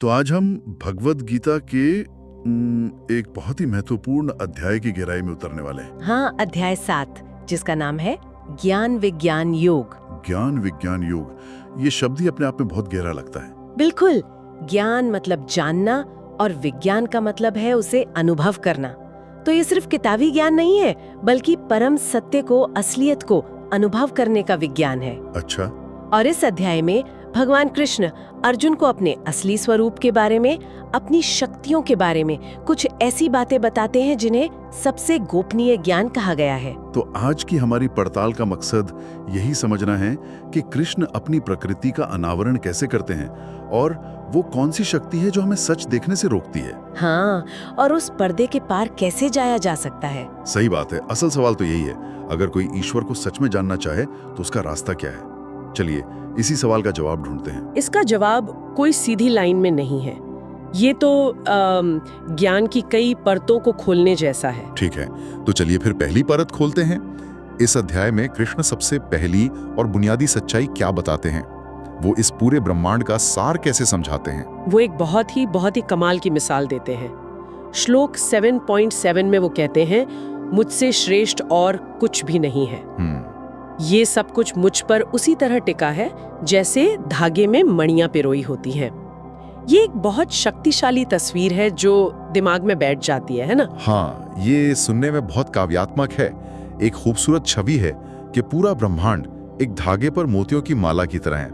तो आज हम भगवद गीता के एक बहुत ही महत्वपूर्ण अध्याय की गहराई में उतरने वाले हैं। हाँ, अध्याय 7 जिसका नाम है ज्ञान विज्ञान योग। ज्ञान विज्ञान योग, ये शब्द ही अपने आप में बहुत गहरा लगता है। बिल्कुल, ज्ञान मतलब जानना और विज्ञान का मतलब है उसे अनुभव करना। तो ये सिर्फ किताबी ज्ञान नहीं है, बल्कि परम सत्य को, असलियत को अनुभव करने का विज्ञान है। अच्छा। और इस अध्याय में भगवान कृष्ण अर्जुन को अपने असली स्वरूप के बारे में, अपनी शक्तियों के बारे में कुछ ऐसी बातें बताते हैं जिन्हें सबसे गोपनीय ज्ञान कहा गया है। तो आज की हमारी पड़ताल का मकसद यही समझना है कि कृष्ण अपनी प्रकृति का अनावरण कैसे करते हैं और वो कौन सी शक्ति है जो हमें सच देखने से रोकती है। हाँ, और उस पर्दे के पार कैसे जाया जा सकता है। सही बात है। असल सवाल तो यही है, अगर कोई ईश्वर को सच में जानना चाहे तो उसका रास्ता क्या है। चलिए इसी सवाल का जवाब ढूंढते हैं। इसका जवाब कोई सीधी लाइन में नहीं है। ये तो ज्ञान की कई परतों को खोलने जैसा है। ठीक है, तो चलिए फिर पहली परत खोलते हैं। इस अध्याय में कृष्ण सबसे पहली और बुनियादी सच्चाई क्या बताते हैं? वो इस पूरे ब्रह्मांड का सार कैसे समझाते हैं? वो एक बहुत ही कमाल की मिसाल देते हैं। श्लोक 7.7 में वो कहते हैं, मुझसे श्रेष्ठ और कुछ भी नहीं है। ये सब कुछ मुझ पर उसी तरह टिका है जैसे धागे में मणियां पिरोई होती हैं। ये एक बहुत शक्तिशाली तस्वीर है जो दिमाग में बैठ जाती है ना? हाँ, ये सुनने में बहुत काव्यात्मक है। एक खूबसूरत छवि है कि पूरा ब्रह्मांड एक धागे पर मोतियों की माला की तरह है।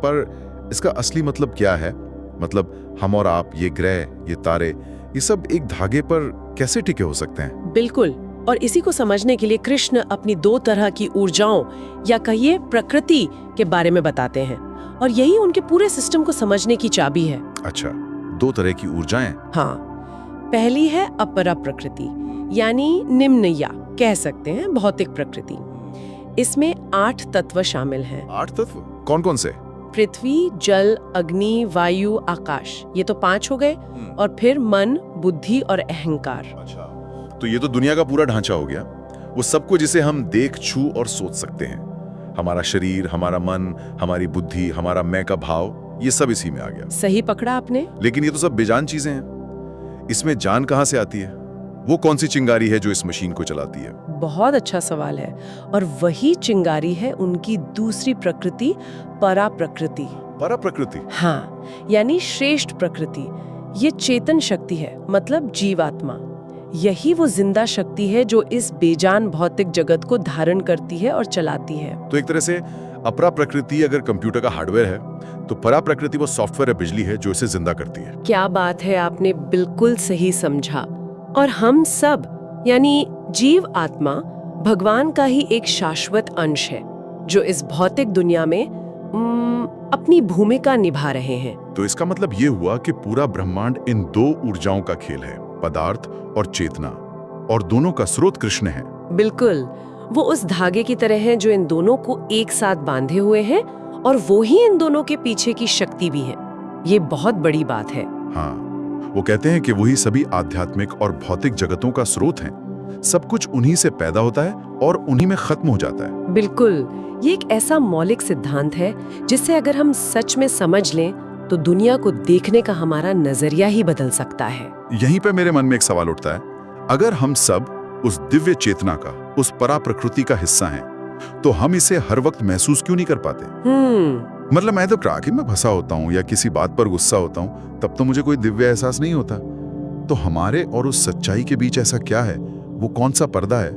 पर इसका असली मतलब क्या है? मतलब हम और आप, ये ग्रह, ये तारे, ये सब एक धागे पर कैसे टिके हो सकते हैं? बिल्कुल, और इसी को समझने के लिए कृष्ण अपनी दो तरह की ऊर्जाओं या कहिए प्रकृति के बारे में बताते हैं, और यही उनके पूरे सिस्टम को समझने की चाबी है। अच्छा, दो तरह की ऊर्जाएं। हाँ, पहली है अपरा प्रकृति, यानी निम्न, या कह सकते हैं भौतिक प्रकृति। इसमें 8 तत्व शामिल हैं। 8 तत्व? कौन कौन से? पृथ्वी, जल, अग्नि, वायु, आकाश, ये तो 5 हो गए। और फिर मन, बुद्धि और अहंकार। अच्छा, तो ये तो दुनिया का पूरा ढांचा हो गया। वो सब कुछ जिसे हम देख, छू और सोच सकते हैं। हमारा शरीर, हमारा मन, हमारी बुद्धि, हमारा मैं का भाव, ये सब इसी में आ गया। सही पकड़ा आपने। लेकिन ये तो सब बेजान चीजें हैं। इसमें जान कहां से आती है? वो कौन सी चिंगारी है जो इस मशीन को चलाती है? बहुत अच्छा सवाल है, और वही चिंगारी है उनकी दूसरी प्रकृति, परा प्रकृति। परा प्रकृति? हाँ, यानी श्रेष्ठ प्रकृति। ये चेतन शक्ति है, मतलब जीवात्मा। यही वो जिंदा शक्ति है जो इस बेजान भौतिक जगत को धारण करती है और चलाती है। तो एक तरह से अपरा प्रकृति अगर कंप्यूटर का हार्डवेयर है, तो परा प्रकृति वो सॉफ्टवेयर या बिजली है जो इसे जिंदा करती है। क्या बात है, आपने बिल्कुल सही समझा। और हम सब, यानी जीव आत्मा, भगवान का ही एक शाश्वत अंश है जो इस भौतिक दुनिया में अपनी भूमिका निभा रहे हैं। तो इसका मतलब ये हुआ कि पूरा ब्रह्मांड इन दो ऊर्जाओं का खेल है, पदार्थ और चेतना, और दोनों का स्रोत कृष्ण है। बिल्कुल, वो उस धागे की तरह हैं जो इन दोनों को एक साथ बांधे हुए हैं, और वो ही इन दोनों के पीछे की शक्ति भी है। ये बहुत बड़ी बात है। हाँ, वो कहते हैं कि वही सभी आध्यात्मिक और भौतिक जगतों का स्रोत हैं। सब कुछ उन्हीं से पैदा होता है और उन्हीं में खत्म हो जाता है। बिल्कुल, ये एक ऐसा मौलिक सिद्धांत है जिससे अगर हम सच में समझ लें तो दुनिया को देखने का हमारा नजरिया ही बदल सकता है। यहीं पे मेरे मन में एक सवाल उठता है, अगर हम सब उस दिव्य चेतना का, उस परा प्रकृति का हिस्सा हैं, तो हम इसे हर वक्त महसूस क्यों नहीं कर पाते? मतलब मैं तो ट्रैक में फंसा होता हूँ या किसी बात पर गुस्सा होता हूँ, तब तो मुझे कोई दिव्य एहसास नहीं होता। तो हमारे और उस सच्चाई के बीच ऐसा क्या है? वो कौन सा पर्दा है?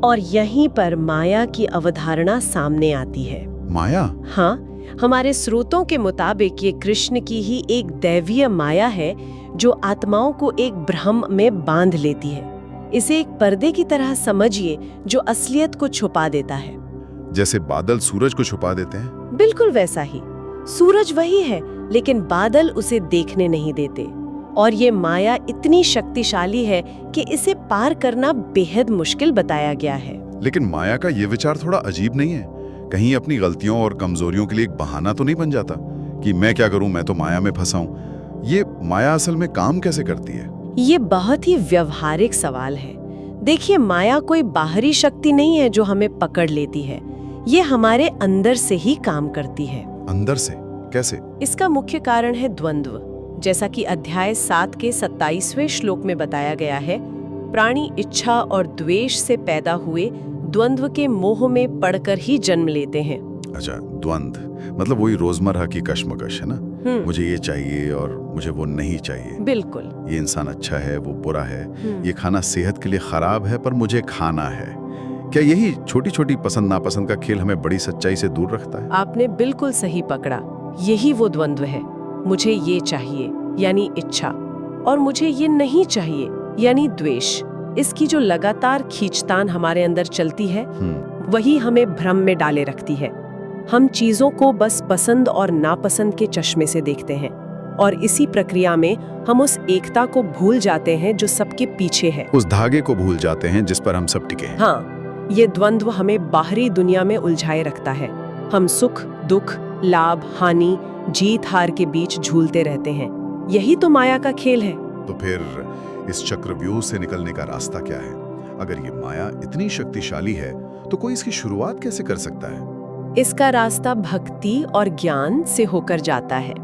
और यहीं पर माया की अवधारणा सामने आती है। माया? हाँ, हमारे स्रोतों के मुताबिक ये कृष्ण की ही एक दैवीय माया है जो आत्माओं को एक भ्रम में बांध लेती है। इसे एक पर्दे की तरह समझिए जो असलियत को छुपा देता है। जैसे बादल सूरज को छुपा देते हैं? बिल्कुल वैसा ही। सूरज वही है, लेकिन बादल उसे देखने नहीं देते। और ये माया इतनी शक्तिशाली है कि इसे पार करना बेहद मुश्किल बताया गया है। लेकिन माया का ये विचार थोड़ा अजीब नहीं है? कहीं अपनी गलतियों और कमजोरियों के लिए एक बहाना तो नहीं बन जाता कि मैं क्या करूं, मैं तो माया में फंसा हूं? ये माया असल में काम कैसे करती है? ये बहुत ही व्यवहारिक सवाल है। देखिए, माया कोई बाहरी शक्ति नहीं है जो हमें पकड़ लेती है। ये हमारे अंदर से ही काम करती है। अंदर से? कैसे? इसका मुख्य कारण है द्वंद्व। जैसा कि अध्याय 7 के 27वें श्लोक में बताया गया है, प्राणी इच्छा और द्वेष से पैदा हुए द्वंद्व के मोह में पड़कर ही जन्म लेते हैं। अच्छा, द्वंद्व मतलब वही रोजमर्रा की कश्मकश है ना, मुझे ये चाहिए और मुझे वो नहीं चाहिए। बिल्कुल। ये इंसान अच्छा है, वो बुरा है, ये खाना सेहत के लिए खराब है पर मुझे खाना है। क्या यही छोटी छोटी पसंद नापसंद का खेल हमें बड़ी सच्चाई से दूर रखता है? आपने बिल्कुल सही पकड़ा। यही वो द्वंद्व है। मुझे ये चाहिए यानी इच्छा, और मुझे ये नहीं चाहिए यानी द्वेष। इसकी जो लगातार खींचतान हमारे अंदर चलती है, वही हमें भ्रम में डाले रखती है। हम चीजों को बस पसंद और नापसंद के चश्मे से देखते हैं, और इसी प्रक्रिया में हम उस एकता को भूल जाते हैं जो सबके पीछे है। उस धागे को भूल जाते हैं जिस पर हम सब टिके हैं। हाँ, ये द्वंद्व हमें बाहरी दुनिया में उलझाए रखता है। हम सुख दुख, लाभ हानि, जीत हार के बीच झूलते रहते हैं। यही तो माया का खेल है। तो फिर इस चक्रव्यूह से निकलने का रास्ता क्या है? अगर ये माया इतनी शक्तिशाली है तो कोई इसकी शुरुआत कैसे कर सकता है? इसका रास्ता भक्ति और ज्ञान से होकर जाता है।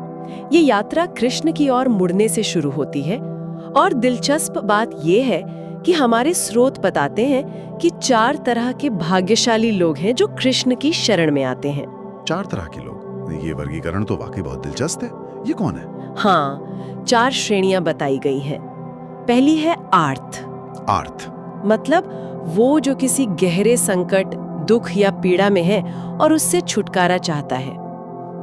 ये यात्रा कृष्ण की ओर मुड़ने से शुरू होती है, और दिलचस्प बात यह है कि हमारे स्रोत बताते हैं कि 4 तरह के भाग्यशाली लोग हैं जो कृष्ण की शरण में आते हैं। 4 तरह के लोग? ये वर्गीकरण तो वाकई बहुत दिलचस्प है। ये कौन है? हाँ, 4 श्रेणियां बताई गई हैं। पहली है आर्त। आर्त मतलब वो जो किसी गहरे संकट, दुख या पीड़ा में है और उससे छुटकारा चाहता है।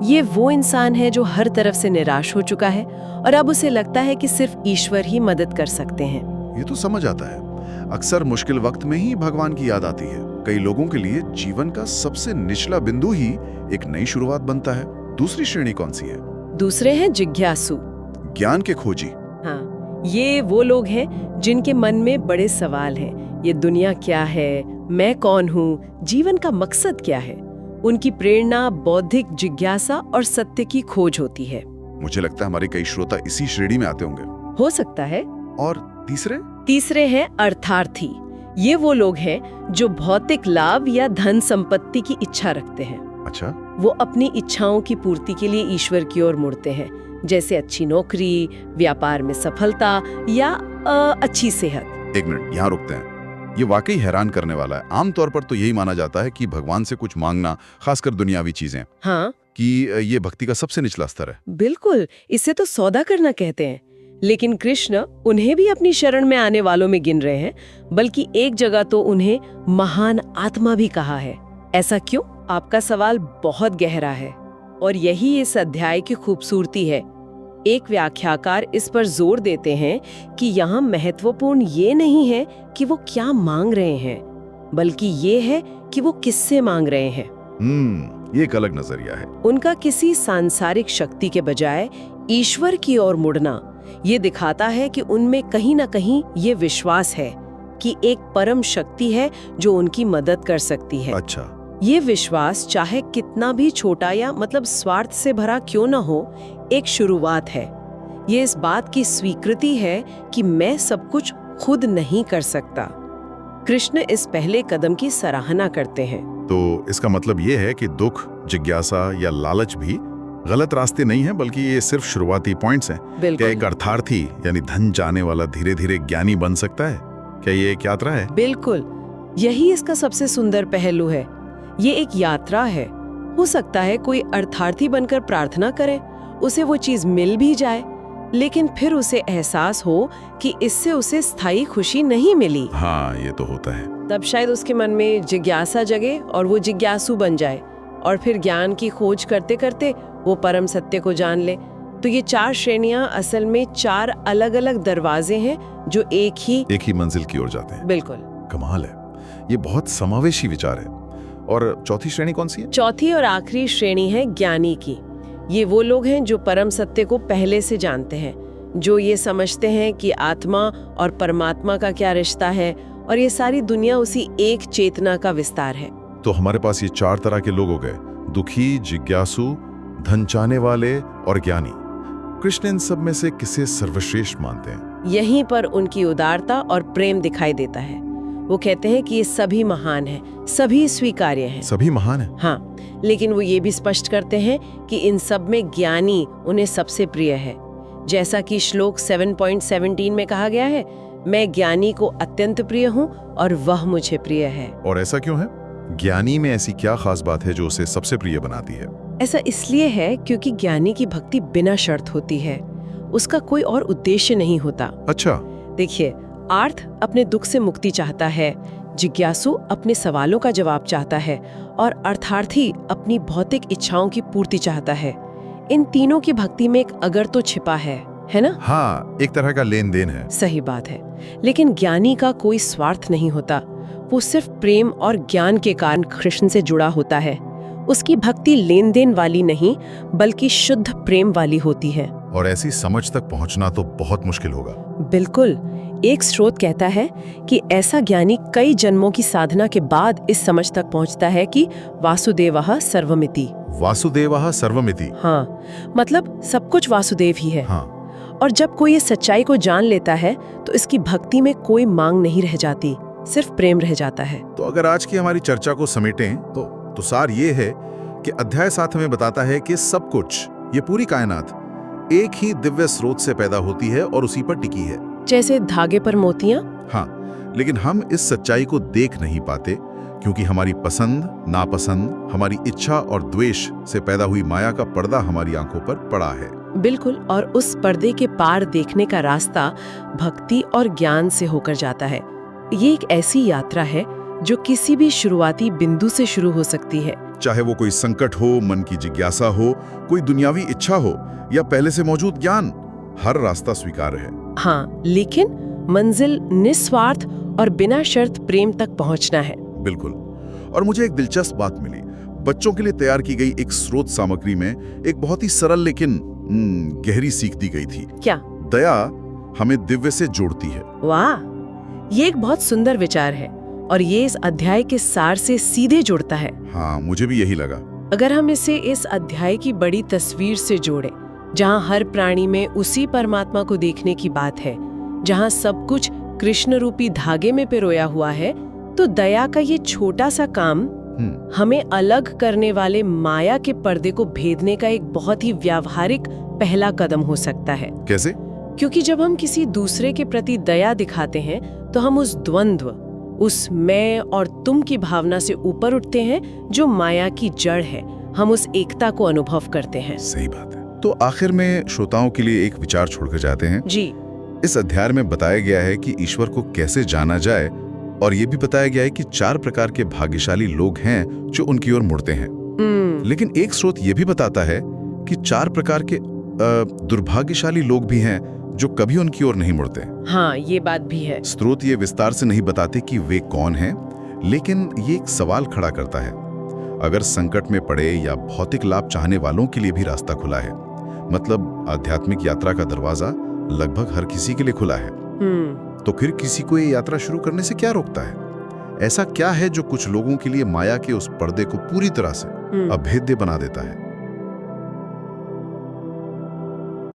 ये वो इंसान है जो हर तरफ से निराश हो चुका है और अब उसे लगता है कि सिर्फ ईश्वर ही मदद कर सकते हैं। ये तो समझ आता है। अक्सर मुश्किल वक्त में ही भगवान की याद आती है। कई लोगों के लिए जीवन का सबसे निचला बिंदु ही एक नई शुरुआत बनता है। दूसरी श्रेणी कौन सी है? दूसरे हैं जिज्ञासु, ज्ञान के खोजी। हाँ, ये वो लोग हैं जिनके मन में बड़े सवाल हैं। ये दुनिया क्या है, मैं कौन हूँ, जीवन का मकसद क्या है। उनकी प्रेरणा बौद्धिक जिज्ञासा और सत्य की खोज होती है। मुझे लगता है हमारे कई श्रोता इसी श्रेणी में आते होंगे। हो सकता है। और तीसरे हैं अर्थार्थी। ये वो लोग हैं जो भौतिक लाभ या धन संपत्ति की इच्छा रखते हैं। अच्छा। वो अपनी इच्छाओं की पूर्ति के लिए ईश्वर की ओर मुड़ते हैं, जैसे अच्छी नौकरी, व्यापार में सफलता या अच्छी सेहत। एक मिनट, यहाँ रुकते हैं। ये वाकई हैरान करने वाला है। आमतौर पर तो यही माना जाता है कि भगवान से कुछ मांगना, खासकर दुनियावी चीजें, हाँ, कि ये भक्ति का सबसे निचला स्तर है। बिल्कुल, इसे तो सौदा करना कहते हैं। लेकिन कृष्ण उन्हें भी अपनी शरण में आने वालों में गिन रहे हैं, बल्कि एक जगह तो उन्हें महान आत्मा भी कहा है। ऐसा क्यों? आपका सवाल बहुत गहरा है और यही इस अध्याय की खूबसूरती है। एक व्याख्याकार इस पर जोर देते हैं कि यहाँ महत्वपूर्ण ये नहीं है कि वो क्या मांग रहे हैं, बल्कि ये है कि वो किससे मांग रहे हैं। ये एक अलग नजरिया है। उनका किसी सांसारिक शक्ति के बजाय ईश्वर की ओर मुड़ना ये दिखाता है कि उनमें कहीं ना कहीं ये विश्वास है कि एक परम शक्ति है जो उनकी मदद कर सकती है। अच्छा। ये विश्वास चाहे कितना भी छोटा या मतलब स्वार्थ से भरा क्यों न हो, एक शुरुआत है। ये इस बात की स्वीकृति है कि मैं सब कुछ खुद नहीं कर सकता। कृष्ण इस पहले कदम की सराहना करते हैं। तो इसका मतलब ये है कि दुख, जिज्ञासा या लालच भी गलत रास्ते नहीं है, बल्कि ये सिर्फ शुरुआती पॉइंट्स हैं। क्या एक अर्थार्थी यानी धन चाहने वाला धीरे धीरे ज्ञानी बन सकता है? क्या ये एक यात्रा है? बिल्कुल, यही इसका सबसे सुंदर पहलू है। ये एक यात्रा है। हो सकता है कोई अर्थार्थी बनकर प्रार्थना करे, उसे वो चीज मिल भी जाए, लेकिन फिर उसे एहसास हो कि इससे उसे स्थायी खुशी नहीं मिली। हाँ, ये तो होता है। तब शायद उसके मन में जिज्ञासा जगे और वो जिज्ञासु बन जाए, और फिर ज्ञान की खोज करते करते वो परम सत्य को जान ले। तो ये 4 श्रेणियां असल में 4 अलग अलग दरवाजे हैं जो एक ही मंजिल की ओर जाते हैं। बिल्कुल, कमाल है। ये बहुत समावेशी विचार है। और चौथी श्रेणी कौन सी है? चौथी और आखिरी श्रेणी है ज्ञानी की। ये वो लोग हैं जो परम सत्य को पहले से जानते हैं, जो ये समझते हैं कि आत्मा और परमात्मा का क्या रिश्ता है और ये सारी दुनिया उसी एक चेतना का विस्तार है। तो हमारे पास ये 4 तरह के लोग हो गए, दुखी, जिज्ञासु, धन चाहने वाले और ज्ञानी। कृष्ण इन सब में से किसे सर्वश्रेष्ठ मानते हैं? यहीं पर उनकी उदारता और प्रेम दिखाई देता है। वो कहते हैं कि ये सभी महान हैं, सभी स्वीकार्य हैं। सभी महान हैं? हाँ, लेकिन वो ये भी स्पष्ट करते हैं कि इन सब में ज्ञानी उन्हें सबसे प्रिय है। जैसा कि श्लोक 7.17 में कहा गया है, मैं ज्ञानी को अत्यंत प्रिय हूँ और वह मुझे प्रिय है। और ऐसा क्यों है? ज्ञानी में ऐसी क्या खास बात है जो उसे सबसे प्रिय बनाती है? ऐसा इसलिए है क्योंकि ज्ञानी की भक्ति बिना शर्त होती है, उसका कोई और उद्देश्य नहीं होता। अच्छा। देखिए, आर्थ अपने दुख से मुक्ति चाहता है, जिज्ञासु अपने सवालों का जवाब चाहता है और अर्थार्थी अपनी भौतिक इच्छाओं की पूर्ति चाहता है। इन तीनों की भक्ति में एक अगर तो छिपा है ना? हाँ, एक तरह का लेन देन है। सही बात है। लेकिन ज्ञानी का कोई स्वार्थ नहीं होता, वो सिर्फ प्रेम और ज्ञान के कारण कृष्ण से जुड़ा होता है। उसकी भक्ति लेन देन वाली नहीं बल्कि शुद्ध प्रेम वाली होती है। और ऐसी समझ तक पहुंचना तो बहुत मुश्किल होगा। बिल्कुल। एक स्रोत कहता है कि ऐसा ज्ञानी कई जन्मों की साधना के बाद इस समझ तक पहुंचता है कि वासुदेवः सर्वमिति। वासुदेवः सर्वमिति। हाँ, मतलब सब कुछ वासुदेव ही है। हाँ। और जब कोई इस सच्चाई को जान लेता है तो इसकी भक्ति में कोई मांग नहीं रह जाती, सिर्फ प्रेम रह जाता है। तो अगर आज की हमारी चर्चा को समेटें तो सार ये है कि अध्याय 7 हमें बताता है कि सब कुछ, ये पूरी कायनात एक ही दिव्य स्रोत से पैदा होती है और उसी पर टिकी है, जैसे धागे पर मोतियां। हाँ, लेकिन हम इस सच्चाई को देख नहीं पाते क्योंकि हमारी पसंद, नापसंद, हमारी इच्छा और द्वेष से पैदा हुई माया का पर्दा हमारी आंखों पर पड़ा है। बिल्कुल। और उस पर्दे के पार देखने का रास्ता भक्ति और ज्ञान से होकर जाता है। ये एक ऐसी यात्रा है जो किसी भी शुरुआती बिंदु से शुरू हो सकती है, चाहे वो कोई संकट हो, मन की जिज्ञासा हो, कोई दुनियावी इच्छा हो या पहले से मौजूद ज्ञान, हर रास्ता स्वीकार्य है। हाँ, लेकिन मंजिल निस्वार्थ और बिना शर्त प्रेम तक पहुंचना है। बिल्कुल। और मुझे एक दिलचस्प बात मिली। बच्चों के लिए तैयार की गई एक स्रोत सामग्री में एक बहुत ही सरल लेकिन गहरी सीख दी गई थी। क्या? दया हमें दिव्य से जोड़ती है। वाह, ये एक बहुत सुंदर विचार है और ये इस अध्याय के सार से सीधे जुड़ता है। हाँ, मुझे भी यही लगा। अगर हम इसे इस अध्याय की बड़ी तस्वीर से जोड़ें, जहाँ हर प्राणी में उसी परमात्मा को देखने की बात है, जहाँ सब कुछ कृष्ण रूपी धागे में पिरोया हुआ है, तो दया का ये छोटा सा काम हमें अलग करने वाले माया के पर्दे को भेदने का एक बहुत ही व्यावहारिक पहला कदम हो सकता है। कैसे? क्योंकि जब हम किसी दूसरे के प्रति दया दिखाते हैं तो हम उस द्वंद्व, उस मैं और तुम की भावना से ऊपर उठते हैं जो माया की जड़ है। हम उस एकता को अनुभव करते हैं। सही बात है। तो आखिर में श्रोताओं के लिए एक विचार छोड़कर जाते हैं। जी। इस अध्याय में बताया गया है कि ईश्वर को कैसे जाना जाए और ये भी बताया गया है कि 4 प्रकार के भाग्यशाली लोग हैं जो उनकी ओर मुड़ते हैं। लेकिन एक स्रोत ये भी बताता है कि 4 प्रकार के दुर्भाग्यशाली लोग भी हैं जो कभी उनकी ओर नहीं मुड़ते। हाँ, ये बात भी है। स्रोत ये विस्तार से नहीं बताते कि वे कौन हैं, लेकिन ये एक सवाल खड़ा करता है। अगर संकट में पड़े या भौतिक लाभ चाहने वालों के लिए भी रास्ता खुला है, मतलब आध्यात्मिक यात्रा का दरवाजा लगभग हर किसी के लिए खुला है, तो फिर किसी को ये यात्रा शुरू करने से क्या रोकता है? ऐसा क्या है जो कुछ लोगों के लिए माया के उस पर्दे को पूरी तरह से अभेद्य बना देता है?